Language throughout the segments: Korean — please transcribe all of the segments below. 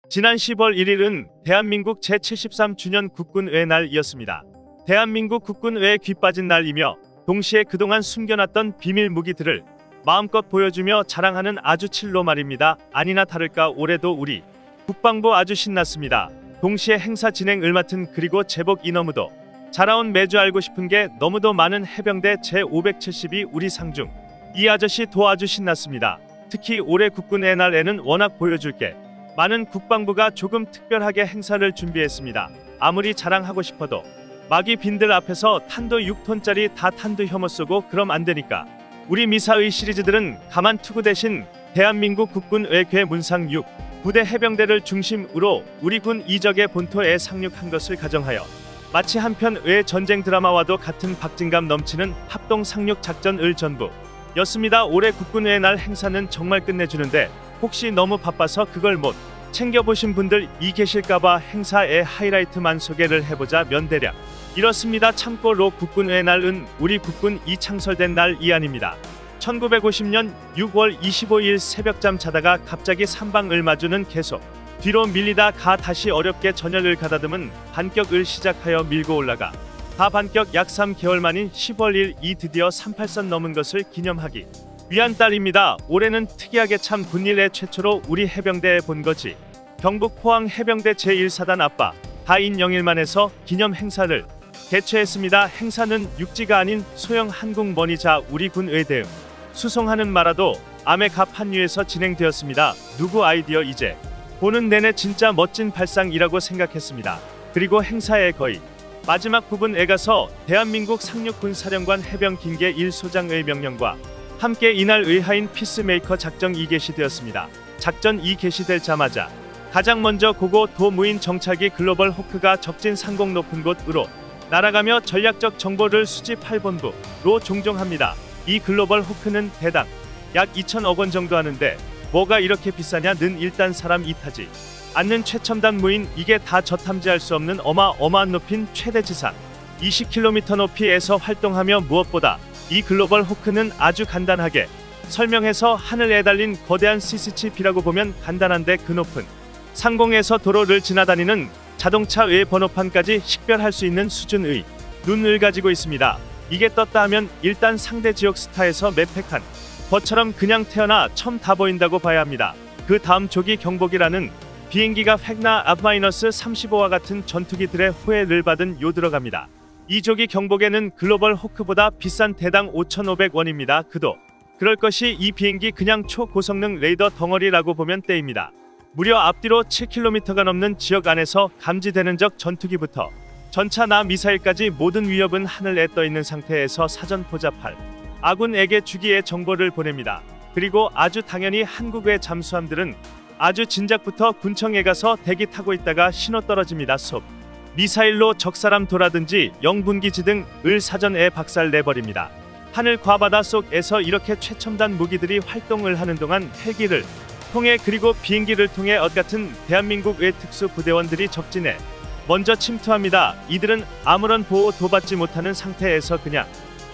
지난 10월 1일은 대한민국 제73주년 국군의 날이었습니다. 대한민국 국군의 귀빠진 날이며 동시에 그동안 숨겨놨던 비밀 무기들을 마음껏 보여주며 자랑하는 아주 칠로 말입니다. 아니나 다를까 올해도 우리 국방부 아주 신났습니다. 동시에 행사 진행을 맡은 그리고 제복 인어무도 자라온 매주 알고 싶은 게 너무도 많은 해병대 제572 우리 상중 이 아저씨 도 아주 신났습니다. 특히 올해 국군의 날에는 워낙 보여줄 게 많은 국방부가 조금 특별하게 행사를 준비했습니다. 아무리 자랑하고 싶어도 마귀 빈들 앞에서 탄도 6톤짜리 다 탄도 혐오 쏘고 그럼 안 되니까 우리 미사의 시리즈들은 가만 투구 대신 대한민국 국군의 괴문상 6 부대 해병대를 중심으로 우리 군 이적의 본토에 상륙한 것을 가정하여 마치 한편의 전쟁 드라마와도 같은 박진감 넘치는 합동 상륙 작전을 전부 였습니다. 올해 국군의 날 행사는 정말 끝내주는데 혹시 너무 바빠서 그걸 못 챙겨보신 분들 이 계실까봐 행사의 하이라이트만 소개를 해보자면 대략 이렇습니다. 참고로 국군의 날은 우리 국군이 창설된 날이 아닙니다. 1950년 6월 25일 새벽잠 자다가 갑자기 산방을 마주는 계속 뒤로 밀리다 가 다시 어렵게 전열을 가다듬은 반격을 시작하여 밀고 올라가 다 반격 약 3개월 만인 10월 1일 드디어 38선 넘은 것을 기념하기 위한 달입니다. 올해는 특이하게 참 군일의 최초로 우리 해병대에 본 거지. 경북 포항 해병대 제1사단 앞바 다인 영일만에서 기념 행사를 개최했습니다. 행사는 육지가 아닌 소형 항공모니자 우리 군의 대응 수송하는 마라도 암의 갑 한유에서 진행되었습니다. 누구 아이디어 이제 보는 내내 진짜 멋진 발상이라고 생각했습니다. 그리고 행사의 거의 마지막 부분에 가서 대한민국 상륙군사령관 해병 김계 1소장의 명령과 함께 이날 의하인 피스메이커 작전이 개시되었습니다. 작전이 개시되자마자 가장 먼저 고고 도무인 정찰기 글로벌 호크가 적진 상공 높은 곳으로 날아가며 전략적 정보를 수집할 본부로 종종합니다. 이 글로벌 호크는 대당 약 2천억 원 정도 하는데 뭐가 이렇게 비싸냐는 일단 사람 이타지 않는 최첨단 무인 이게 다 저탐지할 수 없는 어마어마한 높인 최대 지상 20km 높이에서 활동하며 무엇보다 이 글로벌 호크는 아주 간단하게 설명해서 하늘에 달린 거대한 CCTV라고 보면 간단한데 그 높은 상공에서 도로를 지나다니는 자동차의 번호판까지 식별할 수 있는 수준의 눈을 가지고 있습니다. 이게 떴다 하면 일단 상대 지역 스타에서 맵팩한 것처럼 그냥 태어나 처음 다 보인다고 봐야 합니다. 그 다음 조기 경보기라는 비행기가 팩나 앞-35와 같은 전투기들의 호해를 받은 요 들어갑니다. 이 조기 경보기는 글로벌 호크보다 비싼 대당 5,500원입니다. 그도 그럴 것이 이 비행기 그냥 초고성능 레이더 덩어리라고 보면 때입니다. 무려 앞뒤로 7km가 넘는 지역 안에서 감지되는 적 전투기부터 전차나 미사일까지 모든 위협은 하늘에 떠있는 상태에서 사전 포잡할 아군에게 주기의 정보를 보냅니다. 그리고 아주 당연히 한국의 잠수함들은 아주 진작부터 군청에 가서 대기 타고 있다가 신호 떨어집니다. 속 미사일로 적사람 도라든지 영분기지 등을 사전에 박살내버립니다. 하늘 과바다 속에서 이렇게 최첨단 무기들이 활동을 하는 동안 헬기를 통해 그리고 비행기를 통해 같은 대한민국의 특수부대원들이 적진에 먼저 침투합니다. 이들은 아무런 보호도 받지 못하는 상태에서 그냥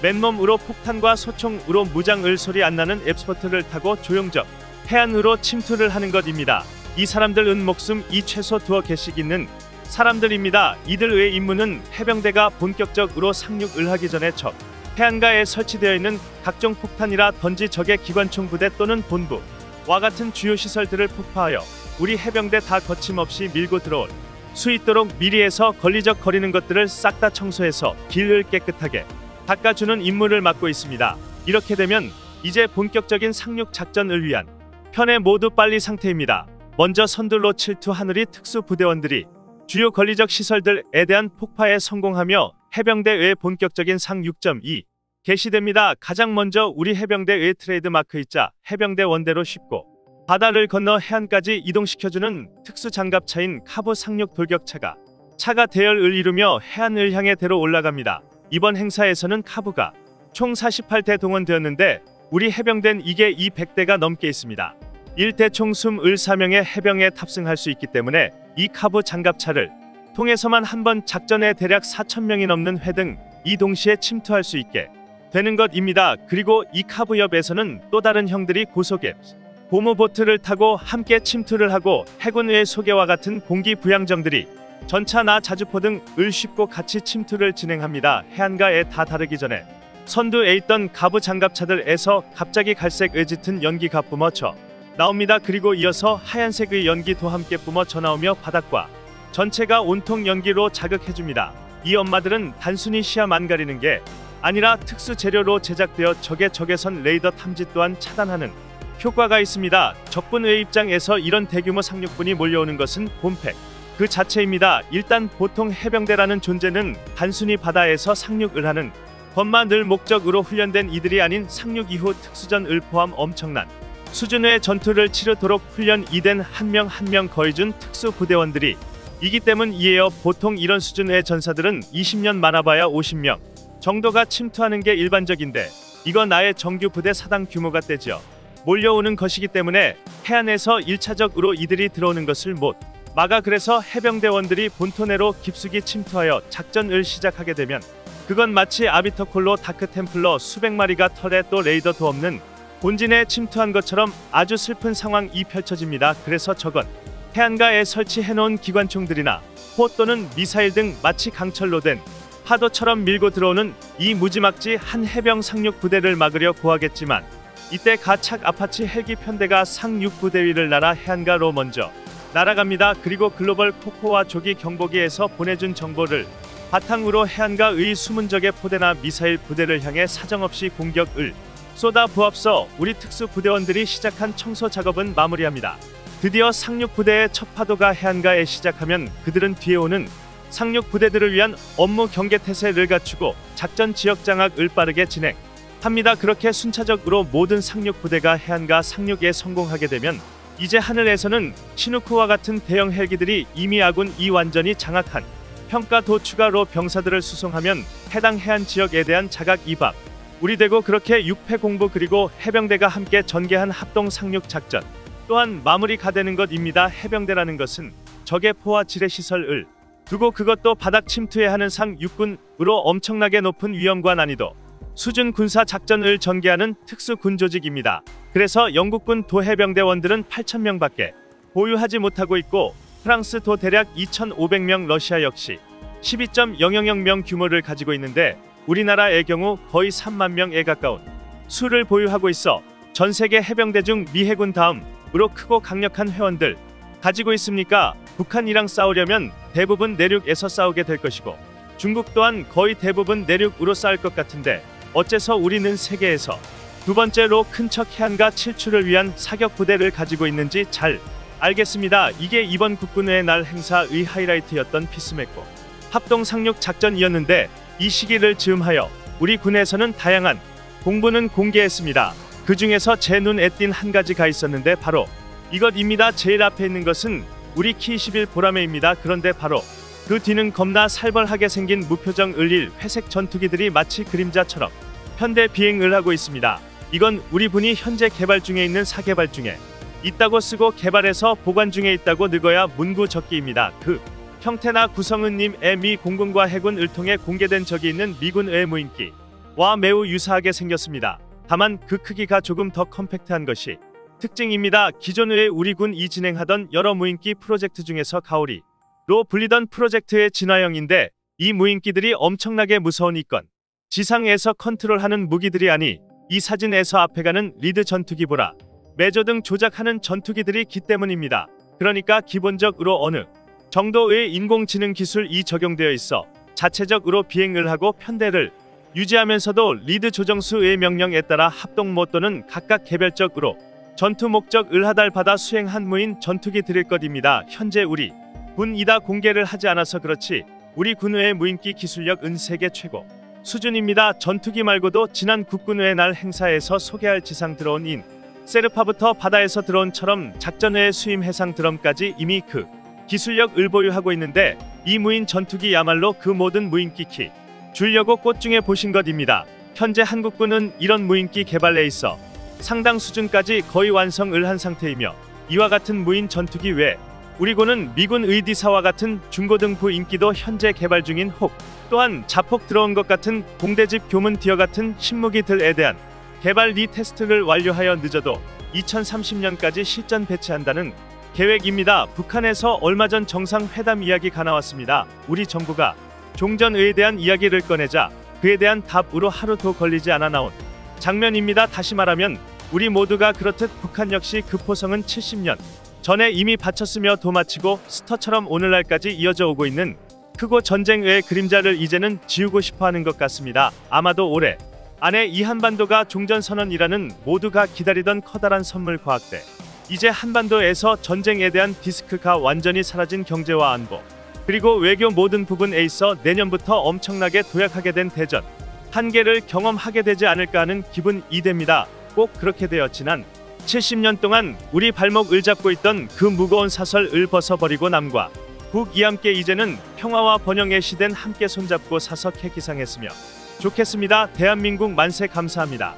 맨몸으로 폭탄과 소총으로 무장을 소리 안 나는 앱스포트를 타고 조용적 해안으로 침투를 하는 것입니다. 이 사람들은 목숨 이 최소 두어 개씩 있는 사람들입니다. 이들의 임무는 해병대가 본격적으로 상륙을 하기 전에 적 해안가에 설치되어 있는 각종 폭탄이라 던지 적의 기관총 부대 또는 본부와 같은 주요 시설들을 폭파하여 우리 해병대 다 거침없이 밀고 들어올 수 있도록 미리해서 걸리적거리는 것들을 싹 다 청소해서 길을 깨끗하게 닦아주는 임무를 맡고 있습니다. 이렇게 되면 이제 본격적인 상륙 작전을 위한 편에 모두 빨리 상태입니다. 먼저 선둘로 칠투 하늘이 특수부대원들이 주요 권리적 시설들에 대한 폭파에 성공하며 해병대의 본격적인 상륙점이 개시됩니다. 가장 먼저 우리 해병대의 트레이드마크이자 해병대 원대로 쉽고 바다를 건너 해안까지 이동시켜주는 특수장갑차인 카브 상륙 돌격차가 차가 대열을 이루며 해안을 향해 대로 올라갑니다. 이번 행사에서는 카브가 총 48대 동원되었는데 우리 해병대는 이게 200대가 넘게 있습니다. 1대 총 24명의 해병에 탑승할 수 있기 때문에 이 카브 장갑차를 통해서만 한 번 작전에 대략 4,000명이 넘는 회 등이 동시에 침투할 수 있게 되는 것입니다. 그리고 이 카브 옆에서는 또 다른 형들이 고속앱 고무보트를 타고 함께 침투를 하고 해군의 소개와 같은 공기부양정들이 전차나 자주포 등 을 싣고 같이 침투를 진행합니다. 해안가에 다 다르기 전에 선두에 있던 가부 장갑차들에서 갑자기 갈색의 짙은 연기가 뿜어쳐 나옵니다. 그리고 이어서 하얀색의 연기도 함께 뿜어져 나오며 바닥과 전체가 온통 연기로 자극해줍니다. 이 엄마들은 단순히 시야만 가리는 게 아니라 특수 재료로 제작되어 적외선 레이더 탐지 또한 차단하는 효과가 있습니다. 적군의 입장에서 이런 대규모 상륙군이 몰려오는 것은 본팩 그 자체입니다. 일단 보통 해병대라는 존재는 단순히 바다에서 상륙을 하는 것만 늘 목적으로 훈련된 이들이 아닌 상륙 이후 특수전을 포함 엄청난 수준의 전투를 치르도록 훈련 이된 한 명 한 명 거해준 특수부대원들이 이기 때문이에요. 보통 이런 수준의 전사들은 20년 많아봐야 50명 정도가 침투하는 게 일반적인데 이건 아예 정규 부대 사당 규모가 되죠. 몰려오는 것이기 때문에 해안에서 1차적으로 이들이 들어오는 것을 못 막아. 그래서 해병대원들이 본토 내로 깊숙이 침투하여 작전을 시작하게 되면 그건 마치 아비터콜로 다크템플러 수백 마리가 털에 또 레이더도 없는 본진에 침투한 것처럼 아주 슬픈 상황이 펼쳐집니다. 그래서 저건 해안가에 설치해놓은 기관총들이나 포 또는 미사일 등 마치 강철로 된 파도처럼 밀고 들어오는 이 무지막지 한 해병 상륙 부대를 막으려 고하겠지만 이때 가착 아파치 헬기 편대가 상륙 부대 위를 날아 해안가로 먼저 날아갑니다. 그리고 글로벌 코코와 조기 경보기에서 보내준 정보를 바탕으로 해안가의 숨은 적의 포대나 미사일 부대를 향해 사정없이 공격을 쏟아 부합서 우리 특수부대원들이 시작한 청소 작업은 마무리합니다. 드디어 상륙부대의 첫 파도가 해안가에 시작하면 그들은 뒤에 오는 상륙부대들을 위한 업무 경계태세를 갖추고 작전 지역 장악을 빠르게 진행합니다. 그렇게 순차적으로 모든 상륙부대가 해안가 상륙에 성공하게 되면 이제 하늘에서는 시누크와 같은 대형 헬기들이 이미 아군이 완전히 장악한 평가도 추가로 병사들을 수송하면 해당 해안 지역에 대한 자각 이박 우리 되고 그렇게 육패 공부 그리고 해병대가 함께 전개한 합동 상륙 작전 또한 마무리가 되는 것입니다. 해병대라는 것은 적의 포와 지뢰 시설을 두고 그것도 바닥 침투해 하는 상육군으로 엄청나게 높은 위험과 난이도 수준 군사 작전을 전개하는 특수 군 조직입니다. 그래서 영국군 도해병대원들은 8,000명밖에 보유하지 못하고 있고 프랑스도 대략 2,500명, 러시아 역시 12.000명 규모를 가지고 있는데 우리나라의 경우 거의 3만 명에 가까운 수를 보유하고 있어 전 세계 해병대 중 미 해군 다음으로 크고 강력한 회원들 가지고 있습니까? 북한이랑 싸우려면 대부분 내륙에서 싸우게 될 것이고 중국 또한 거의 대부분 내륙으로 싸울 것 같은데 어째서 우리는 세계에서 두 번째로 큰 척 해안가 침투를 위한 사격 부대를 가지고 있는지 잘 알겠습니다. 이게 이번 국군의 날 행사의 하이라이트였던 피스메고 합동 상륙 작전이었는데 이 시기를 즈음하여 우리 군에서는 다양한 공부는 공개했습니다. 그 중에서 제 눈에 띈 한 가지가 있었는데 바로 이것입니다. 제일 앞에 있는 것은 우리 Ki-21 보라매입니다. 그런데 바로 그 뒤는 겁나 살벌하게 생긴 무표정 을릴 회색 전투기들이 마치 그림자처럼 현대 비행을 하고 있습니다. 이건 우리 군이 현재 개발 중에 있는 사개발 중에 있다고 쓰고 개발해서 보관 중에 있다고 늙어야 문구적기입니다. 그 형태나 구성은 님의 미 공군과 해군을 통해 공개된 적이 있는 미군의 무인기와 매우 유사하게 생겼습니다. 다만 그 크기가 조금 더 컴팩트한 것이 특징입니다. 기존의 우리 군이 진행하던 여러 무인기 프로젝트 중에서 가오리로 불리던 프로젝트의 진화형인데 이 무인기들이 엄청나게 무서운 이건 지상에서 컨트롤하는 무기들이 아니 이 사진에서 앞에 가는 리드 전투기 보라 매저 등 조작하는 전투기들이기 때문입니다. 그러니까 기본적으로 어느 정도의 인공지능 기술이 적용되어 있어 자체적으로 비행을 하고 편대를 유지하면서도 리드 조정수의 명령에 따라 합동모 또는 각각 개별적으로 전투 목적을 하달받아 수행한 무인 전투기들일 것입니다. 현재 우리 군이다 공개를 하지 않아서 그렇지 우리 군의 무인기 기술력은 세계 최고 수준입니다. 전투기 말고도 지난 국군의 날 행사에서 소개할 지상 드론인 세르파부터 바다에서 드론처럼 작전의 수임 해상 드럼까지 이미 그 기술력을 보유하고 있는데 이 무인 전투기야말로 그 모든 무인기 키 주려고 꽃중에 보신 것입니다. 현재 한국군은 이런 무인기 개발에 있어 상당 수준까지 거의 완성을 한 상태이며 이와 같은 무인 전투기 외 우리 군은 미군 의디사와 같은 중고등부 인기도 현재 개발 중인 혹 또한 자폭 들어온 것 같은 공대집 교문 디어 같은 신무기들에 대한 개발 리테스트를 완료하여 늦어도 2030년까지 실전 배치한다는 계획입니다. 북한에서 얼마 전 정상회담 이야기가 나왔습니다. 우리 정부가 종전의에 대한 이야기를 꺼내자 그에 대한 답으로 하루도 걸리지 않아 나온 장면입니다. 다시 말하면 우리 모두가 그렇듯 북한 역시 그 포성은 70년 전에 이미 바쳤으며 도마치고 스터처럼 오늘날까지 이어져 오고 있는 크고 전쟁의 그림자를 이제는 지우고 싶어하는 것 같습니다. 아마도 올해 안에 이 한반도가 종전선언이라는 모두가 기다리던 커다란 선물 과학대, 이제 한반도에서 전쟁에 대한 디스크가 완전히 사라진 경제와 안보, 그리고 외교 모든 부분에 있어 내년부터 엄청나게 도약하게 된 대전 한계를 경험하게 되지 않을까 하는 기분이 됩니다. 꼭 그렇게 되어 지난 70년 동안 우리 발목을 잡고 있던 그 무거운 사설을 벗어버리고 남과 북이 함께 이제는 평화와 번영의 시대는 함께 손잡고 사석해 기상했으며 좋겠습니다. 대한민국 만세. 감사합니다.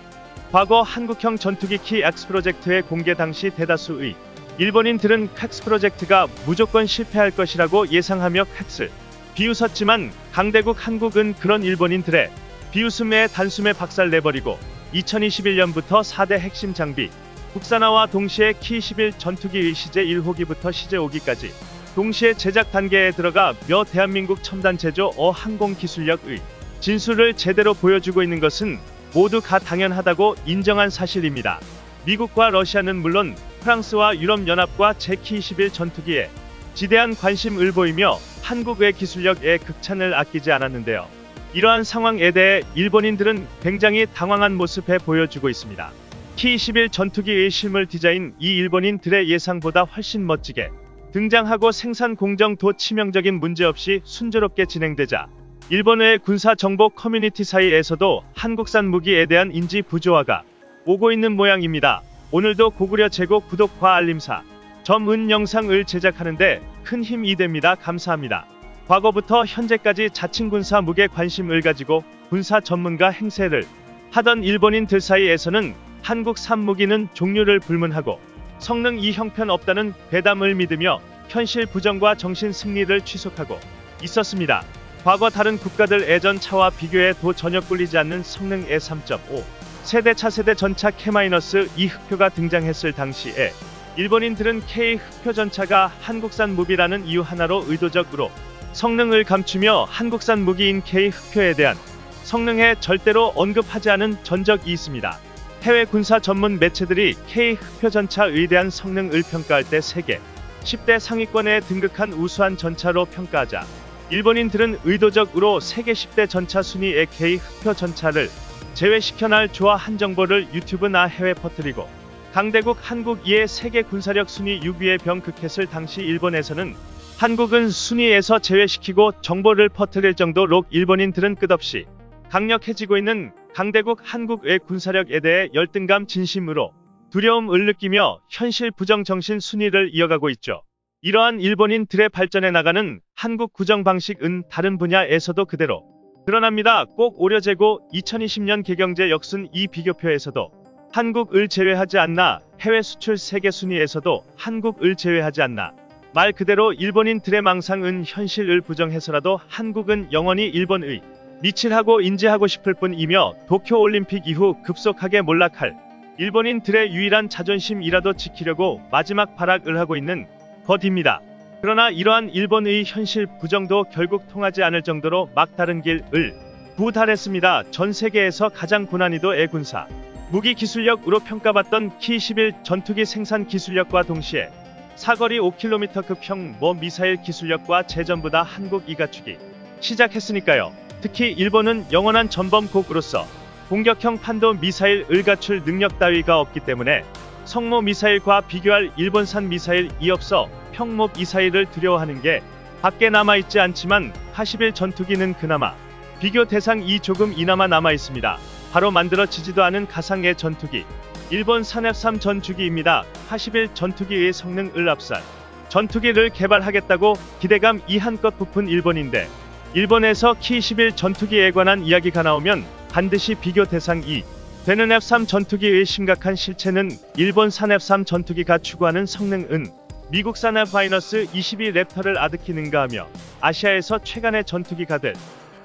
과거 한국형 전투기 KX 프로젝트의 공개 당시 대다수의 일본인들은 KX 프로젝트가 무조건 실패할 것이라고 예상하며 KX를 비웃었지만 강대국 한국은 그런 일본인들의 비웃음에 단숨에 박살내버리고 2021년부터 4대 핵심 장비 국산화와 동시에 K-21 전투기의 시제 1호기부터 시제 5기까지 동시에 제작 단계에 들어가 며 대한민국 첨단 제조 항공 기술력의 진수를 제대로 보여주고 있는 것은 모두가 당연하다고 인정한 사실입니다. 미국과 러시아는 물론 프랑스와 유럽연합과 제-K-21 전투기에 지대한 관심을 보이며 한국의 기술력에 극찬을 아끼지 않았는데요. 이러한 상황에 대해 일본인들은 굉장히 당황한 모습에 보여주고 있습니다. K-21 전투기의 실물 디자인 이 일본인들의 예상보다 훨씬 멋지게 등장하고 생산 공정도 치명적인 문제 없이 순조롭게 진행되자 일본의 군사 정보 커뮤니티 사이에서도 한국산 무기에 대한 인지 부조화가 오고 있는 모양입니다. 오늘도 고구려 제국 구독과 알림사 점은 영상을 제작하는데 큰 힘이 됩니다. 감사합니다. 과거부터 현재까지 자칭 군사 무기에 관심을 가지고 군사 전문가 행세를 하던 일본인들 사이에서는 한국산 무기는 종류를 불문하고 성능이 형편없다는 괴담을 믿으며 현실 부정과 정신 승리를 취속하고 있었습니다. 과거 다른 국가들 예전 차와 비교해도 전혀 꿀리지 않는 성능의 3.5 세대 차세대 전차 K-2 흑표가 등장했을 당시에 일본인들은 K 흑표 전차가 한국산 무기라는 이유 하나로 의도적으로 성능을 감추며 한국산 무기인 K 흑표에 대한 성능에 절대로 언급하지 않은 전적이 있습니다. 해외 군사 전문 매체들이 K 흑표 전차에 대한 성능을 평가할 때 세계 10대 상위권에 등극한 우수한 전차로 평가하자 일본인들은 의도적으로 세계 10대 전차 순위의 K 흑표 전차를 제외시켜날 조화한 정보를 유튜브나 해외 퍼뜨리고 강대국 한국 2의 세계 군사력 순위 6위에 병극했을 당시 일본에서는 한국은 순위에서 제외시키고 정보를 퍼뜨릴 정도로 일본인들은 끝없이 강력해지고 있는 강대국 한국의 군사력에 대해 열등감 진심으로 두려움을 느끼며 현실 부정 정신 순위를 이어가고 있죠. 이러한 일본인들의 발전해 나가는 한국 구정 방식은 다른 분야에서도 그대로 드러납니다. 꼭 오려재고 2020년 개경제 역순 이 비교표에서도 한국을 제외하지 않나, 해외 수출 세계 순위에서도 한국을 제외하지 않나. 말 그대로 일본인들의 망상은 현실을 부정해서라도 한국은 영원히 일본의 미칠하고 인지하고 싶을 뿐이며 도쿄올림픽 이후 급속하게 몰락할 일본인들의 유일한 자존심이라도 지키려고 마지막 발악을 하고 있는 것입니다. 그러나 이러한 일본의 현실 부정도 결국 통하지 않을 정도로 막다른 길을 부달했습니다. 전 세계에서 가장 고난이도의 군사 무기 기술력으로 평가받던 K-21 전투기 생산 기술력과 동시에 사거리 5km급 미사일 기술력과 재전부 다 한국이 갖추기 시작했으니까요. 특히 일본은 영원한 전범국으로서 공격형 탄도 미사일을 갖출 능력 따위가 없기 때문에 성모 미사일과 비교할 일본산 미사일이 없어 평모 미사일을 두려워하는 게 밖에 남아있지 않지만 K-21 전투기는 그나마 비교 대상이 조금 이나마 남아있습니다. 바로 만들어지지도 않은 가상의 전투기 일본산 F-3 전투기입니다. K-21 전투기의 성능을 앞살 전투기를 개발하겠다고 기대감이 한껏 부푼 일본인데 일본에서 K-21 전투기에 관한 이야기가 나오면 반드시 비교 대상이 되는 F-3 전투기의 심각한 실체는 일본산 F-3 전투기가 추구하는 성능은 미국산 F-22 랩터를 아득히는가 하며 아시아에서 최강의 전투기가 될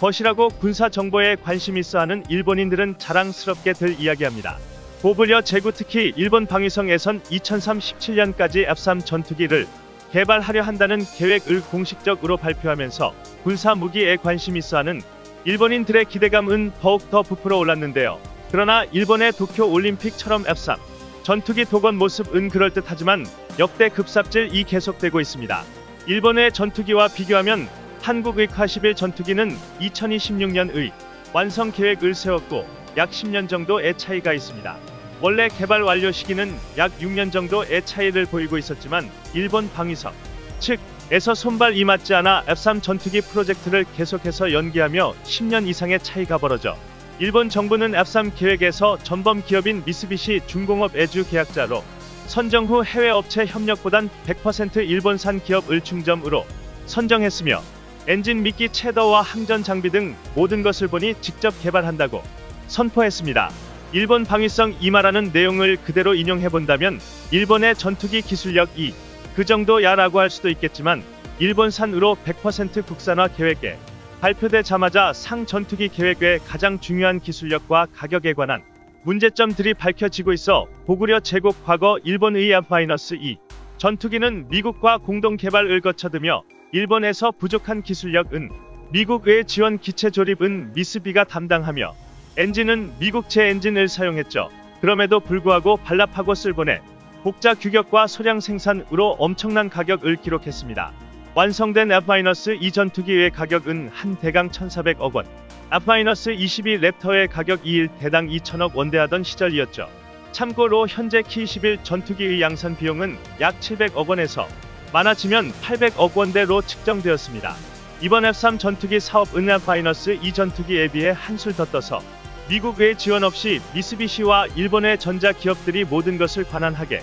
것이라고 군사 정보에 관심 있어 하는 일본인들은 자랑스럽게 들 이야기합니다. 고불려 제구 특히 일본 방위성에선 2037년까지 F-3 전투기를 개발하려 한다는 계획을 공식적으로 발표하면서 군사 무기에 관심 있어하는 일본인들의 기대감은 더욱더 부풀어 올랐는데요. 그러나 일본의 도쿄 올림픽처럼 F-3 전투기 복원 모습은 그럴듯하지만 역대 급삽질이 계속되고 있습니다. 일본의 전투기와 비교하면 한국의 K-11 전투기는 2026년의 완성 계획을 세웠고 약 10년 정도의 차이가 있습니다. 원래 개발 완료 시기는 약 6년 정도의 차이를 보이고 있었지만 일본 방위성 측에서 손발이 맞지 않아 F-3 전투기 프로젝트를 계속해서 연기하며 10년 이상의 차이가 벌어져 일본 정부는 F-3 계획에서 전범 기업인 미쓰비시 중공업 애주 계약자로 선정 후 해외 업체 협력보단 100% 일본산 기업을 중점으로 선정했으며 엔진 미끼 체더와 항전 장비 등 모든 것을 보니 직접 개발한다고 선포했습니다. 일본 방위성 이 말하는 내용을 그대로 인용해본다면 일본의 전투기 기술력이 그 정도야라고 할 수도 있겠지만 일본산으로 100% 국산화 계획에 발표되자마자 상 전투기 계획의 가장 중요한 기술력과 가격에 관한 문제점들이 밝혀지고 있어 고구려 제국 과거 일본의 F-2 전투기는 미국과 공동 개발을 거쳐들며 일본에서 부족한 기술력은 미국의 지원 기체 조립은 미쓰비가 담당하며 엔진은 미국제 엔진을 사용했죠. 그럼에도 불구하고 반납하고 쓸본의 복자 규격과 소량 생산으로 엄청난 가격을 기록했습니다. 완성된 F-2 전투기의 가격은 한 대당 1,400억 원, F-22 랩터의 가격 2일 대당 2천억 원대하던 시절이었죠. 참고로 현재 K-11 전투기의 양산 비용은 약 700억 원에서 많아지면 800억 원대로 측정되었습니다. 이번 F-3 전투기 사업은 F-2 전투기에 비해 한술 더 떠서 미국의 지원 없이 미쓰비시와 일본의 전자 기업들이 모든 것을 관한하게